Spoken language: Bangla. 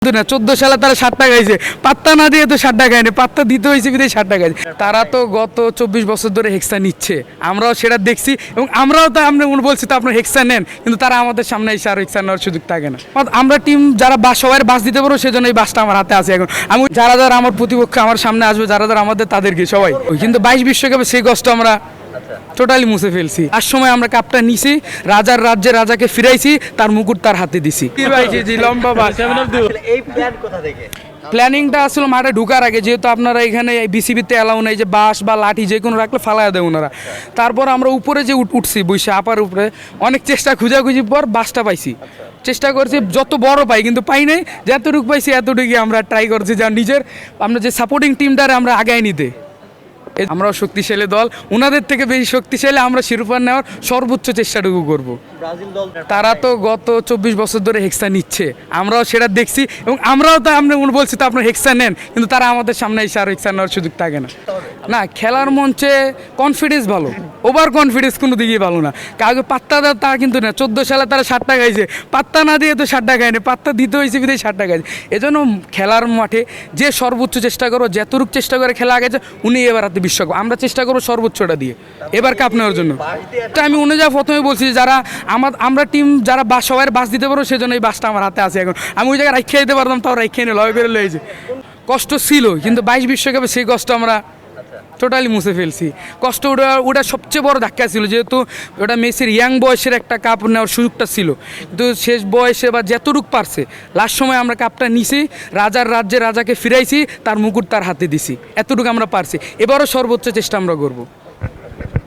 না 14 সালে তারা 7টা খাইছে, পাত্তা না দিয়ে তো 7টা খায়নি, পাত্তা দিতে হয়েছে বিধায় 7টা খাইছে। তারা তো গত 24 বছর ধরে হেক্সা নিচ্ছে, আমরাও সেটা দেখছি এবং আমরাও তো আমরা বলছি তো আপনার হেক্সা নেন, কিন্তু তারা আমাদের সামনে এসে আর হেক্সা নেওয়ার সুযোগ থাকে না। আমরা টিম যারা সবাই বাস দিতে পারবো, সেজন্য এই বাসটা আমার হাতে আছে এখন। আমি যারা যারা আমার প্রতিপক্ষ আমার সামনে আসবে, যারা যারা আমাদের তাদেরকে সবাই, কিন্তু 22 বিশ্বকাপে সেই কষ্ট আমরা টোটালি মুছে ফেলছি। আর সময় আমরা কাপটা নিছি, রাজার রাজ্যে রাজাকে ফিরাইছি, তার মুকুট তার হাতে দিছি। কি ভাই জি লম্বা বাস। এই প্ল্যান কোথা থেকে? প্ল্যানিংটা আসলে মাঠে ঢুকার আগে, যেহেতু আপনারা এখানে বিসিবিতে অ্যালাউ নেই যে বাঁশ বা লাঠি যে কোনো রাখলে ফালাইয়া দেয় ওনারা। তারপর আমরা উপরে যে উঠছি বসে আপার উপরে, অনেক চেষ্টা খুঁজাখুঁজির পর বাসটা পাইছি। চেষ্টা করছি যত বড় পাই, কিন্তু পাই নাই। যতটুকু পাইছি এতটুকুই আমরা ট্রাই করছি, যা নিজের আমরা যে সাপোর্টিং টিমটারে আমরা আগায় নিতে। আমরাও শক্তিশালী দল, ওনাদের থেকে বেশি শক্তিশালী, আমরা শিরোপা নেওয়ার সর্বোচ্চ চেষ্টাটুকু করব। ব্রাজিল দল তারা তো গত 24 বছর ধরে হেক্সা নিচ্ছে, আমরাও সেটা দেখছি এবং আমরাও তো আমরা বলছি তো আপনার হেক্সা নেন, কিন্তু তারা আমাদের সামনে এসে আর হেক্সা নেওয়ার সুযোগ থাকে না। না, খেলার মঞ্চে কনফিডেন্স ভালো, ওভার কনফিডেন্স কোনো দিকেই ভালো না। কাউকে পাত্তা দেওয়া তা কিন্তু না। 14 সালে তারা 7টা খাইছে, পাত্তা না দিয়ে তো 7টা খায়নি, পাত্তা দিতে হয়েছে বিধায় 7টা খাইছে। এজন্য খেলার মাঠে যে সর্বোচ্চ চেষ্টা করো, যতটুকু চেষ্টা করে খেলা গেছে, উনি এবার হাতে বিশ্বকাপ, আমরা চেষ্টা করবো সর্বোচ্চটা দিয়ে এবার কাপ নেওয়ার জন্য। তা আমি উনি যা প্রথমে বলছি, যারা আমরা টিম যারা সবাই বাস দিতে পারবো, সেজন্য এই বাসটা আমার হাতে আছে এখন। আমি ওই জায়গায় রাখিয়ে দিতে পারতাম, তাও রাখিয়ে নিয়ে লয় করে লয়েছে। কষ্ট ছিল, কিন্তু 22 বিশ্বকাপে সেই কষ্ট আমরা টোটালি মুছে ফেলছি। কষ্ট ওটা সবচেয়ে বড় ধাক্কা ছিল, যেহেতু ওটা মেসির ইয়াং বয়সের একটা কাপ নেওয়ার সুযোগটা ছিল, কিন্তু শেষ বয়সে বা যতটুক পারছে লাস্ট সময় আমরা কাপটা নিছি, রাজার রাজ্যে রাজাকে ফিরাইছি, তার মুকুট তার হাতে দিছি, এতটুকু আমরা পারছি। এবারও সর্বোচ্চ চেষ্টা আমরা করবো।